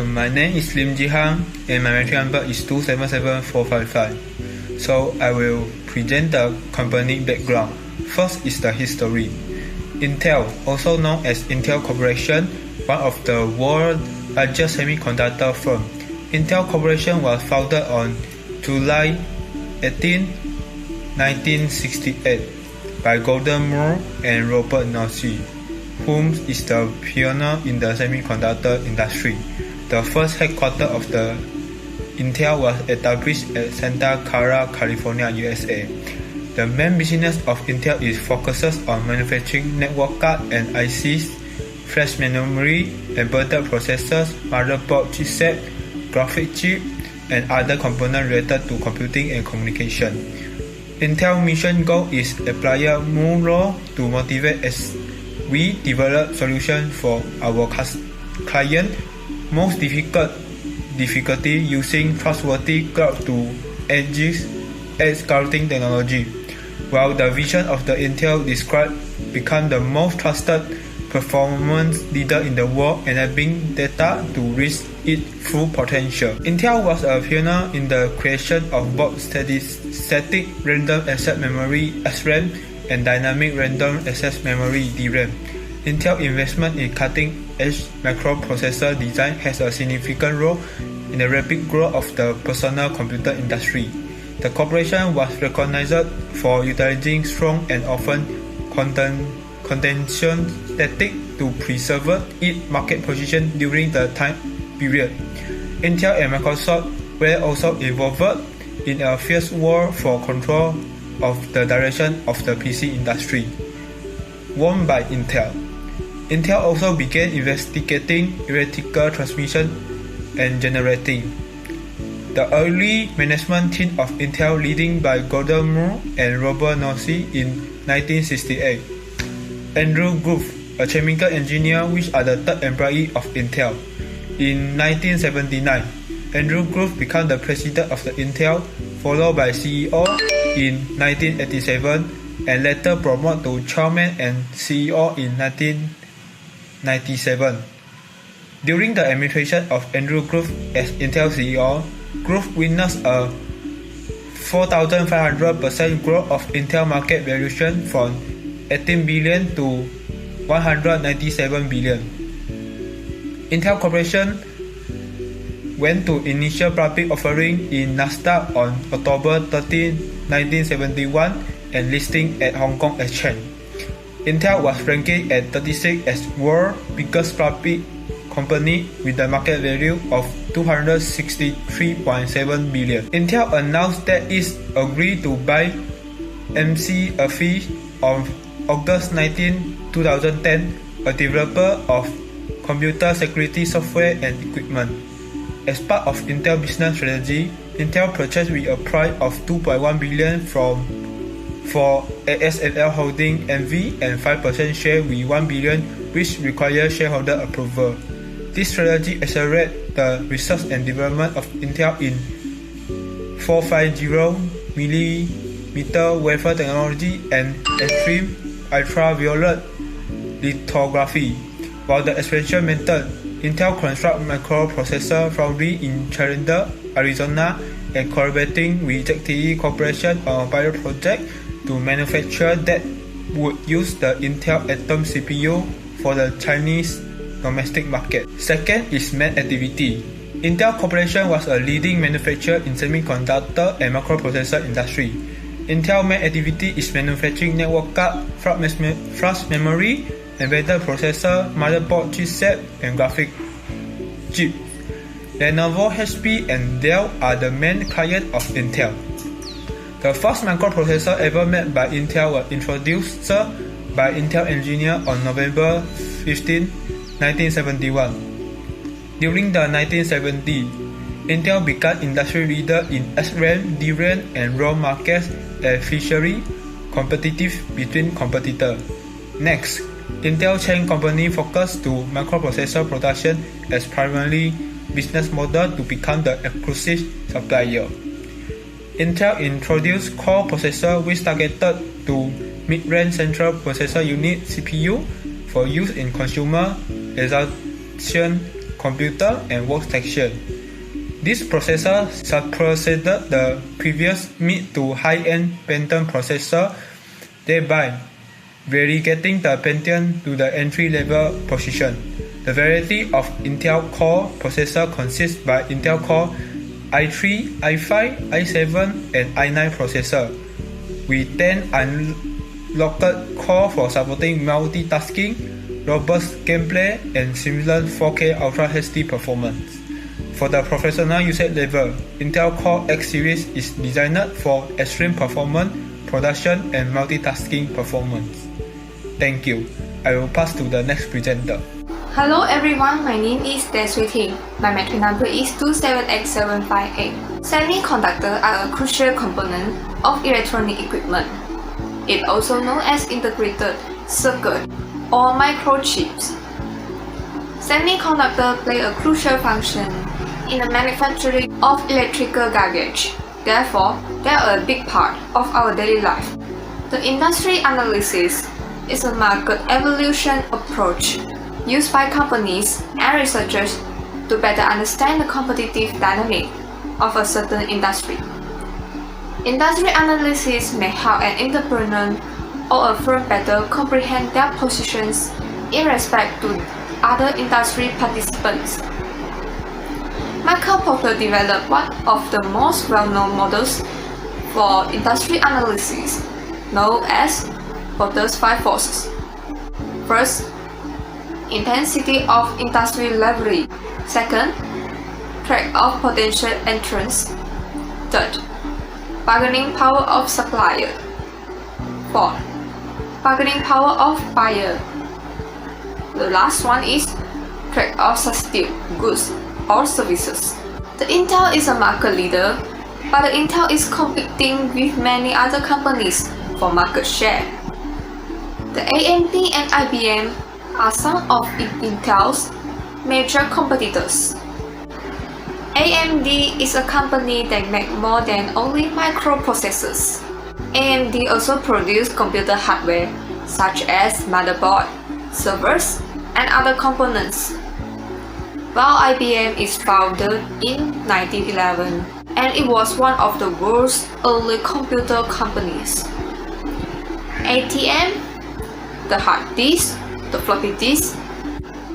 My name is Lim Jihang and my metric number is 277455. So I will present the company background. First is the history. Intel, also known as Intel Corporation, one of the world's largest semiconductor firm. Intel Corporation was founded on July 18, 1968 by Gordon Moore and Robert Noyce, whom is the pioneer in the semiconductor industry. The first headquarters of the Intel was established at Santa Clara, California, USA. The main business of Intel is focuses on manufacturing network card and ICs, flash memory, embedded processors, motherboard chipset, graphic chip, and other components related to computing and communication. Intel's mission goal is apply more law to motivate as we develop solutions for our client. Most difficulty using trustworthy cloud to edge scouting technology, while the vision of the Intel described become the most trusted performance leader in the world, enabling data to reach its full potential. Intel was a pioneer in the creation of both static random access memory (SRAM) and dynamic random access memory (DRAM). Intel investment in cutting-edge microprocessor design has a significant role in the rapid growth of the personal computer industry. The corporation was recognized for utilizing strong and often contentious tactics to preserve its market position during the time period. Intel and Microsoft were also involved in a fierce war for control of the direction of the PC industry, won by Intel. Intel also began investigating electrical transmission and generating. The early management team of Intel, leading by Gordon Moore and Robert Noyce in 1968. Andrew Grove, a chemical engineer, which are the third employee of Intel. In 1979, Andrew Grove became the president of the Intel, followed by CEO in 1987, and later promoted to chairman and CEO in 1997. During the administration of Andrew Grove as Intel CEO, Grove witnessed a 4,500% growth of Intel market valuation from 18 billion to 197 billion. Intel Corporation went to initial public offering in Nasdaq on October 13, 1971 and listing at Hong Kong Exchange. Intel was ranked at 36 as world's biggest public company with a market value of 263.7 billion. Intel announced that it agreed to buy McAfee on August 19, 2010, a developer of computer security software and equipment. As part of Intel business strategy, Intel purchased with a price of 2.1 billion for ASML holding NV and 5% share with 1 billion, which requires shareholder approval. This strategy accelerates the research and development of Intel in 450mm wafer technology and extreme ultraviolet lithography. While the expansion method, Intel constructs microprocessor foundry in Chandler, Arizona, and collaborating with ZTE Corporation on a pilot project to manufacture that would use the Intel Atom CPU for the Chinese domestic market. Second is main activity. Intel Corporation was a leading manufacturer in semiconductor and microprocessor industry. Intel main activity is manufacturing network card, flash memory, embedded processor, motherboard chipset, and graphic chip. Lenovo, HP, and Dell are the main clients of Intel. The first microprocessor ever made by Intel was introduced by Intel engineers on November 15, 1971. During the 1970s, Intel became industry leader in SRAM, DRAM, and ROM markets and fiercely competitive between competitors. Next, Intel changed company focus to microprocessor production as primary business model to become the exclusive supplier. Intel introduced core processor which targeted to mid-range central processor unit (CPU) for use in consumer exhaustion computer and workstation. This processor superseded the previous mid to high-end Pentium processor, thereby relegating the Pentium to the entry-level position. The variety of Intel Core processor consists by Intel Core i3, i5, i7, and i9 processor, with 10 unlocked core for supporting multitasking, robust gameplay, and similar 4K Ultra HD performance. For the professional usage level, Intel Core X series is designed for extreme performance, production, and multitasking performance. Thank you. I will pass to the next presenter. Hello everyone, my name is Suey Ting. My metric number is 27X758. Semiconductors are a crucial component of electronic equipment. It also known as integrated circuit or microchips. Semiconductors play a crucial function in the manufacturing of electrical gadgets. Therefore, they are a big part of our daily life. The industry analysis is a market evaluation approach used by companies and researchers to better understand the competitive dynamic of a certain industry. Industry analysis may help an entrepreneur or a firm better comprehend their positions in respect to other industry participants. Michael Porter developed one of the most well-known models for industry analysis, known as Porter's 5 forces. First, intensity of industry leverage. Second, track of potential entrants. Third, bargaining power of supplier. Fourth, bargaining power of buyer. The last one is track of substitute goods or services. The Intel is a market leader, but the Intel is competing with many other companies for market share. The AMD and IBM are some of Intel's major competitors. AMD is a company that makes more than only microprocessors. AMD also produces computer hardware such as motherboard, servers, and other components. While IBM is founded in 1911 and it was one of the world's early computer companies. ATM, the hard disk, the floppy disk,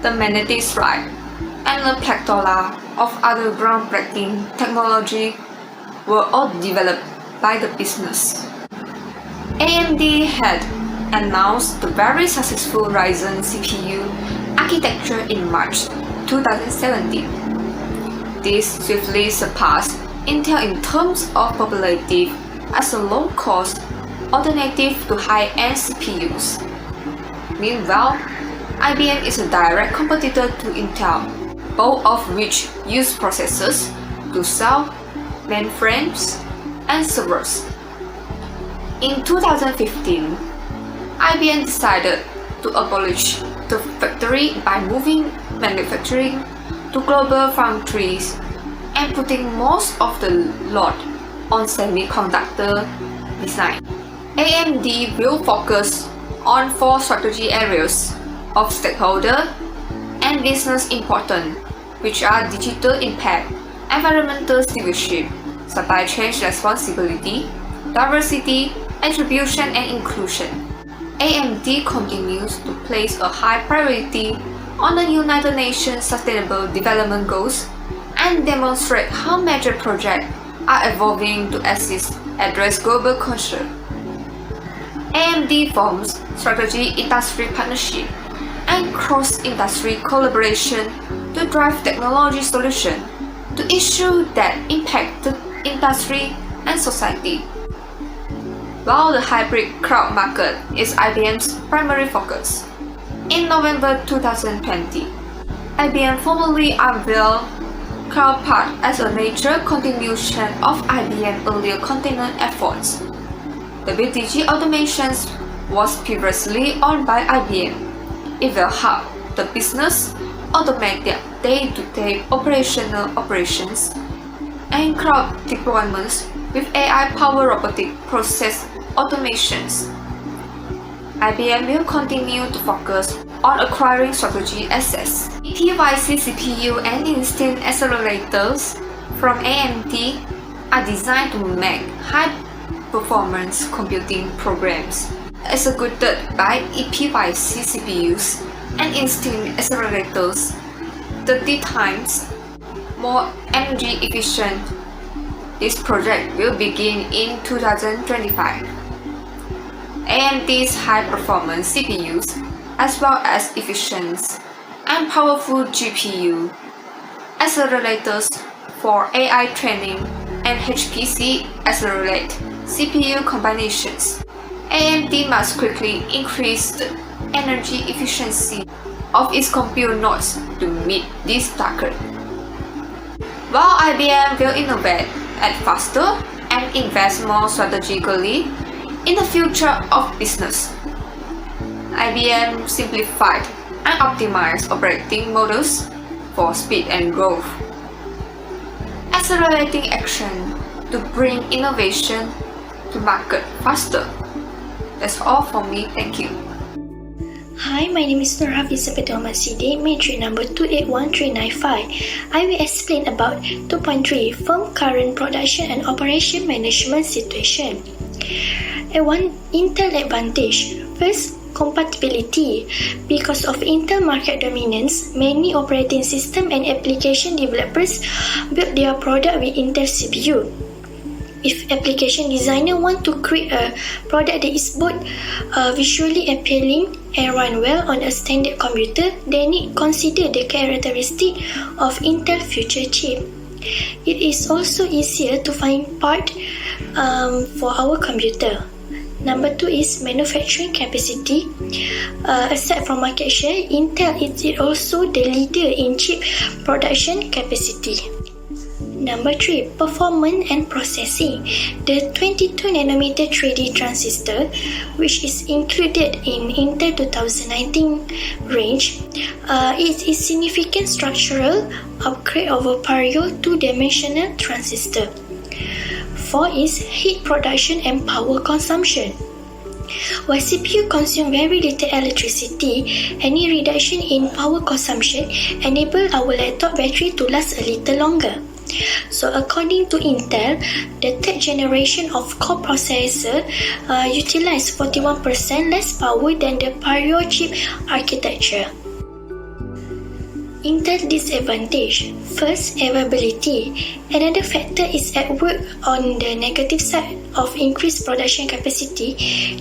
the magnetic stripe, and a plethora of other groundbreaking technology were all developed by the business. AMD had announced the very successful Ryzen CPU architecture in March 2017. This swiftly surpassed Intel in terms of popularity as a low-cost alternative to high-end CPUs. Meanwhile, IBM is a direct competitor to Intel, both of which use processors to sell mainframes and servers. In 2015, IBM decided to abolish the factory by moving manufacturing to global foundries and putting most of the load on semiconductor design. AMD will focus on 4 strategy areas of stakeholder and business importance, which are digital impact, environmental stewardship, supply chain responsibility, diversity, attribution and inclusion. AMD continues to place a high priority on the United Nations Sustainable Development Goals and demonstrate how major projects are evolving to address global concern. AMD forms strategic industry partnership and cross-industry collaboration to drive technology solutions to issues that impact the industry and society. While the hybrid cloud market is IBM's primary focus, in November 2020, IBM formally unveiled CloudPath as a major continuation of IBM's earlier container efforts. The BTG automation was previously owned by IBM. It will help the business automate their day-to-day operations and cloud deployments with AI-powered robotic process automations. IBM will continue to focus on acquiring strategy assets. BPYC CPU and instinct accelerators from AMD are designed to make high-performance computing programs executed by EPYC CPUs and instinct accelerators 30 times more energy efficient. This project will begin in 2025. AMD's high-performance CPUs, as well as efficient and powerful GPU accelerators for AI training and HPC accelerate CPU combinations. AMD must quickly increase the energy efficiency of its compute nodes to meet this target. While IBM will innovate at faster and invest more strategically in the future of business, IBM simplified and optimized operating models for speed and growth, accelerating action to bring innovation to market faster. That's all from me. Thank you. Hi, my name is Nur Hafizah Sidek, matric number 281395. I will explain about 2.3 firm current production and operation management situation. One Intel advantage. First, compatibility. Because of Intel market dominance, many operating system and application developers build their product with Intel CPU. If application designer want to create a product that is both visually appealing and run well on a standard computer, they need consider the characteristic of Intel future chip. It is also easier to find part for our computer. Number 2 is manufacturing capacity. Aside from market share, Intel is also the leader in chip production capacity. Number 3, performance and processing. The 22nm 3D transistor, which is included in Intel 2019 range, is a significant structural upgrade over prior two-dimensional transistor. 4 is heat production and power consumption. While CPU consume very little electricity, any reduction in power consumption enable our laptop battery to last a little longer. So according to Intel, the third generation of core processor utilize 41% less power than the prior chip architecture. Intel disadvantage. First, availability. Another factor is at work on the negative side of increased production capacity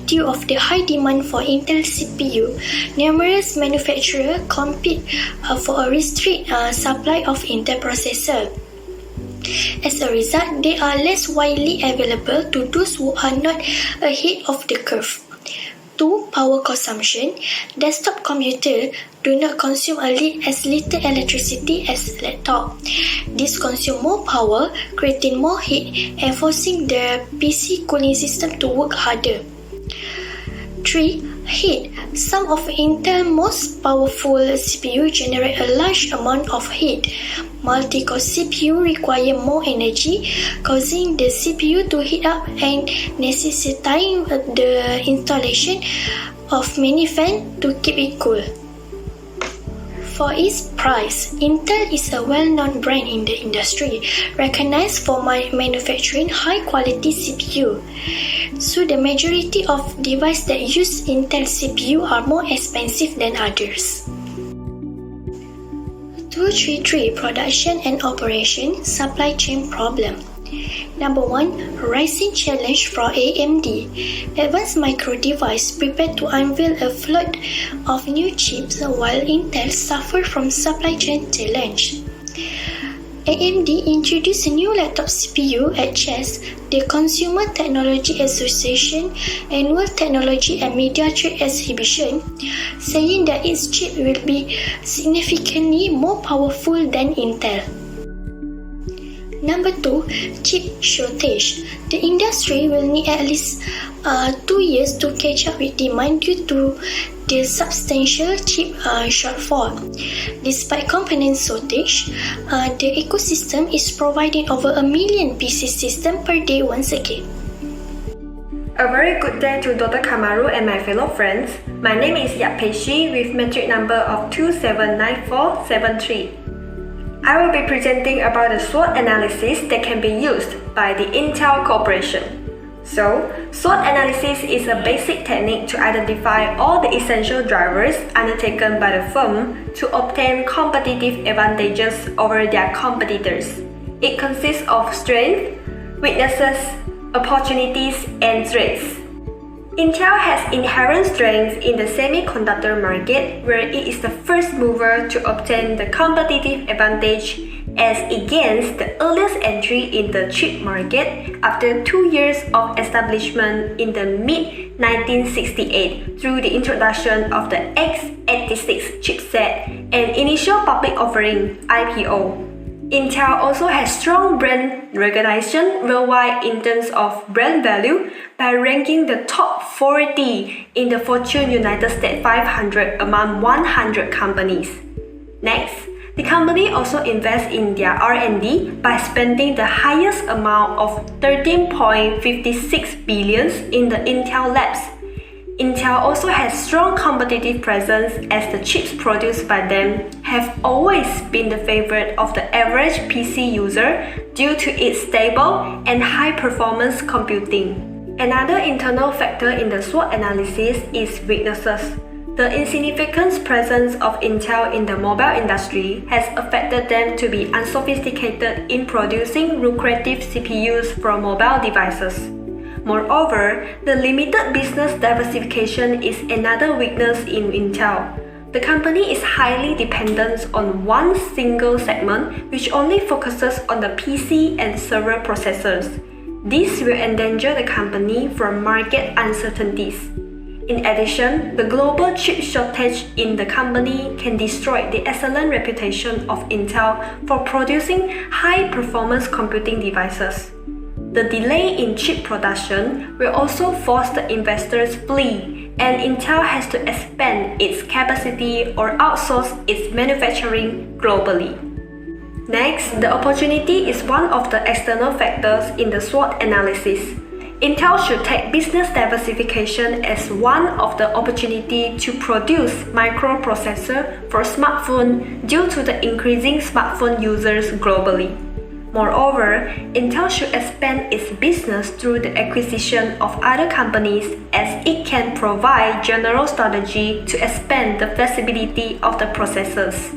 due of the high demand for Intel CPU. Numerous manufacturers compete for a restricted supply of Intel processor. As a result, they are less widely available to those who are not ahead of the curve. 2. Power consumption. Desktop computers do not consume as little electricity as laptop. This consumes more power, creating more heat and forcing the PC cooling system to work harder. 3. Heat. Some of Intel's most powerful CPU generate a large amount of heat. Multi-core CPU require more energy, causing the CPU to heat up and necessitating the installation of many fans to keep it cool. 4 is price. Intel is a well-known brand in the industry, recognized for manufacturing high-quality CPU. So the majority of devices that use Intel CPU are more expensive than others. 233 Production and Operation Supply Chain Problem. Number 1, rising challenge for AMD. Advanced Micro Device prepared to unveil a flood of new chips while Intel suffered from supply chain challenge. AMD introduced a new laptop CPU at CHES, the Consumer Technology Association Annual Technology and Media Trade Exhibition, saying that its chip will be significantly more powerful than Intel. Number 2, chip shortage. The industry will need at least 2 years to catch up with demand due to the substantial chip shortfall. Despite component shortage, the ecosystem is providing over 1 million PC systems per day once again. A very good day to Dr. Kamaru and my fellow friends. My name is Pei Shi with metric number of 279473. I will be presenting about the SWOT analysis that can be used by the Intel Corporation. So, SWOT analysis is a basic technique to identify all the essential drivers undertaken by the firm to obtain competitive advantages over their competitors. It consists of strengths, weaknesses, opportunities, and threats. Intel has inherent strengths in the semiconductor market where it is the first mover to obtain the competitive advantage as against the earliest entry in the chip market after 2 years of establishment in the mid-1968 through the introduction of the x86 chipset and initial public offering (IPO). Intel also has strong brand recognition worldwide in terms of brand value by ranking the top 40 in the Fortune United States 500 among 100 companies. Next, the company also invests in their R&D by spending the highest amount of 13.56 billion in the Intel labs. Intel also has strong competitive presence as the chips produced by them have always been the favorite of the average PC user due to its stable and high-performance computing. Another internal factor in the SWOT analysis is weaknesses. The insignificant presence of Intel in the mobile industry has affected them to be unsophisticated in producing lucrative CPUs for mobile devices. Moreover, the limited business diversification is another weakness in Intel. The company is highly dependent on one single segment which only focuses on the PC and server processors. This will endanger the company from market uncertainties. In addition, the global chip shortage in the company can destroy the excellent reputation of Intel for producing high-performance computing devices. The delay in chip production will also force the investors flee, and Intel has to expand its capacity or outsource its manufacturing globally. Next, the opportunity is one of the external factors in the SWOT analysis. Intel should take business diversification as one of the opportunity to produce microprocessor for smartphone due to the increasing smartphone users globally. Moreover, Intel should expand its business through the acquisition of other companies as it can provide general strategy to expand the flexibility of the processors.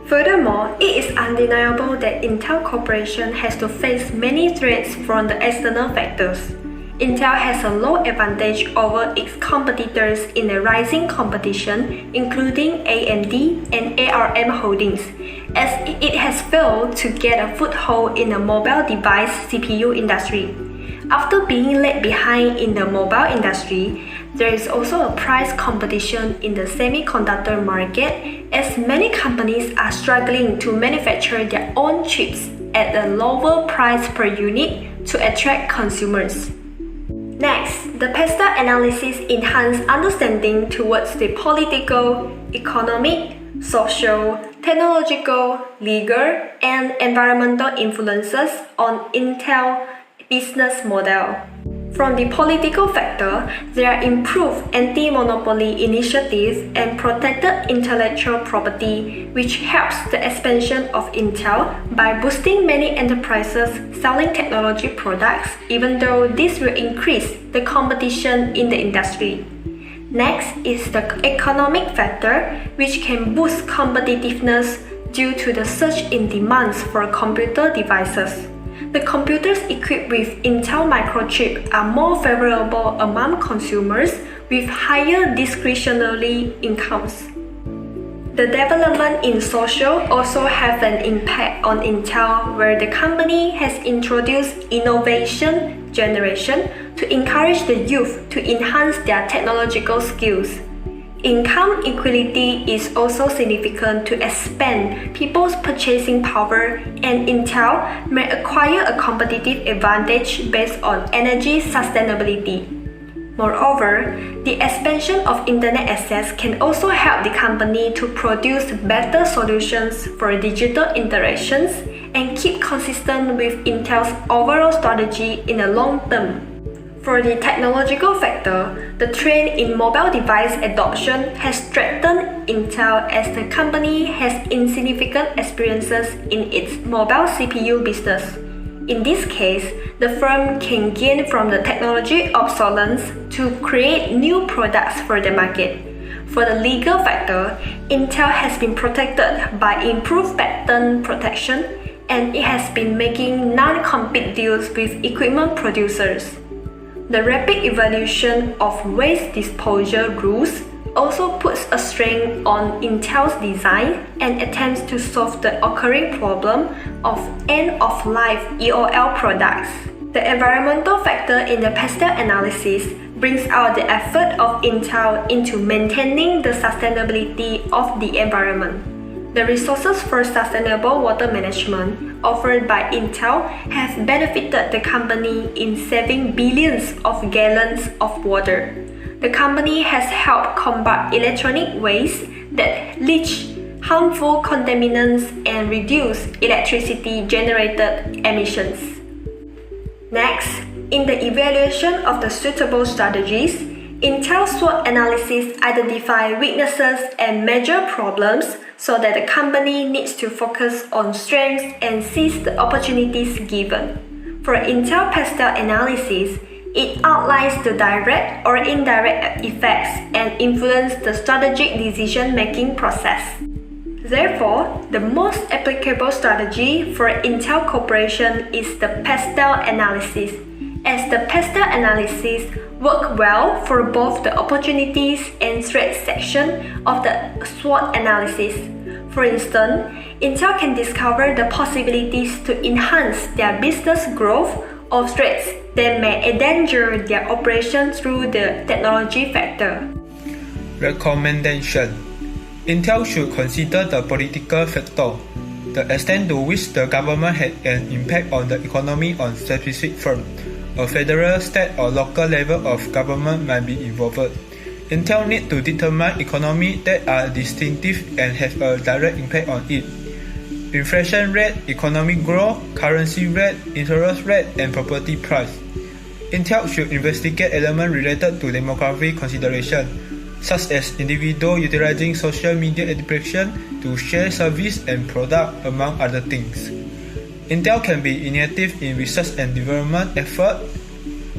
Furthermore, it is undeniable that Intel Corporation has to face many threats from the external factors. Intel has a low advantage over its competitors in the rising competition, including AMD and ARM Holdings, as it has failed to get a foothold in the mobile device CPU industry. After being left behind in the mobile industry, there is also a price competition in the semiconductor market as many companies are struggling to manufacture their own chips at a lower price per unit to attract consumers. Next, the PESTA analysis enhances understanding towards the political, economic, social, technological, legal, and environmental influences on Intel business model. From the political factor, there are improved anti-monopoly initiatives and protected intellectual property, which helps the expansion of Intel by boosting many enterprises selling technology products, even though this will increase the competition in the industry. Next is the economic factor, which can boost competitiveness due to the surge in demands for computer devices. The computers equipped with Intel microchip are more favorable among consumers with higher discretionary incomes. The development in social also have an impact on Intel, where the company has introduced innovation generation to encourage the youth to enhance their technological skills. Income equality is also significant to expand people's purchasing power, and Intel may acquire a competitive advantage based on energy sustainability. Moreover, the expansion of internet access can also help the company to produce better solutions for digital interactions and keep consistent with Intel's overall strategy in the long term. For the technological factor, the trend in mobile device adoption has strengthened Intel as the company has insignificant experiences in its mobile CPU business. In this case, the firm can gain from the technology obsolescence to create new products for the market. For the legal factor, Intel has been protected by improved patent protection, and it has been making non-compete deals with equipment producers. The rapid evolution of waste disposal rules also puts a strain on Intel's design and attempts to solve the occurring problem of end-of-life EOL products. The environmental factor in the pastel analysis brings out the effort of Intel into maintaining the sustainability of the environment. The resources for sustainable water management offered by Intel have benefited the company in saving billions of gallons of water. The company has helped combat electronic waste that leach harmful contaminants and reduce electricity-generated emissions. Next, in the evaluation of the suitable strategies, Intel SWOT analysis identifies weaknesses and major problems so that the company needs to focus on strengths and seize the opportunities given. For Intel pastel analysis, it outlines the direct or indirect effects and influence the strategic decision-making process. Therefore, the most applicable strategy for Intel Corporation is the pastel analysis, as the pastel analysis works well for both the opportunities and threats section of the SWOT analysis. For instance, Intel can discover the possibilities to enhance their business growth or threats that may endanger their operation through the technology factor. Recommendation: Intel should consider the political factor, the extent to which the government had an impact on the economy on specific firms. A federal, state, or local level of government might be involved. Intel needs to determine economies that are distinctive and have a direct impact on it. Inflation rate, economic growth, currency rate, interest rate, and property price. Intel should investigate elements related to demographic considerations, such as individuals utilizing social media applications to share service and products, among other things. Intel can be innovative in research and development effort,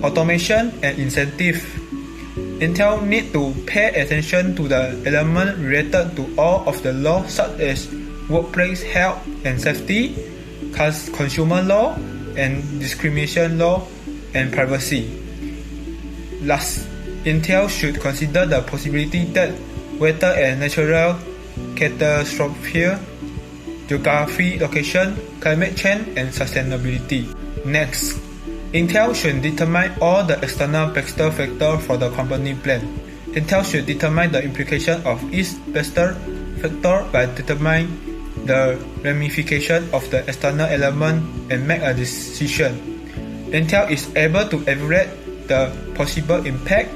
automation, and incentive. Intel needs to pay attention to the elements related to all of the laws, such as workplace health and safety, consumer law, and discrimination law, and privacy. Last, Intel should consider the possibility that weather and natural catastrophes, geography, location, climate change, and sustainability. Next, Intel should determine all the external pastel factors for the company plan. Intel should determine the implication of each pastel factor by determining the ramification of the external element and make a decision. Intel is able to evaluate the possible impact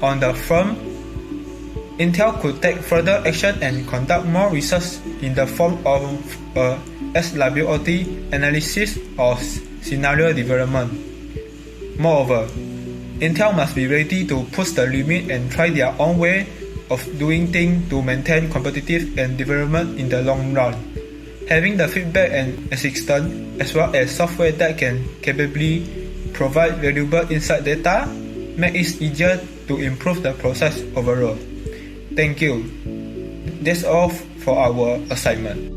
on the firm. Intel could take further action and conduct more research in the form of a S-liability analysis or scenario development. Moreover, Intel must be ready to push the limit and try their own way of doing things to maintain competitive and development in the long run. Having the feedback and assistance, as well as software that can capably provide valuable insight data, make it easier to improve the process overall. Thank you. That's all for our assignment.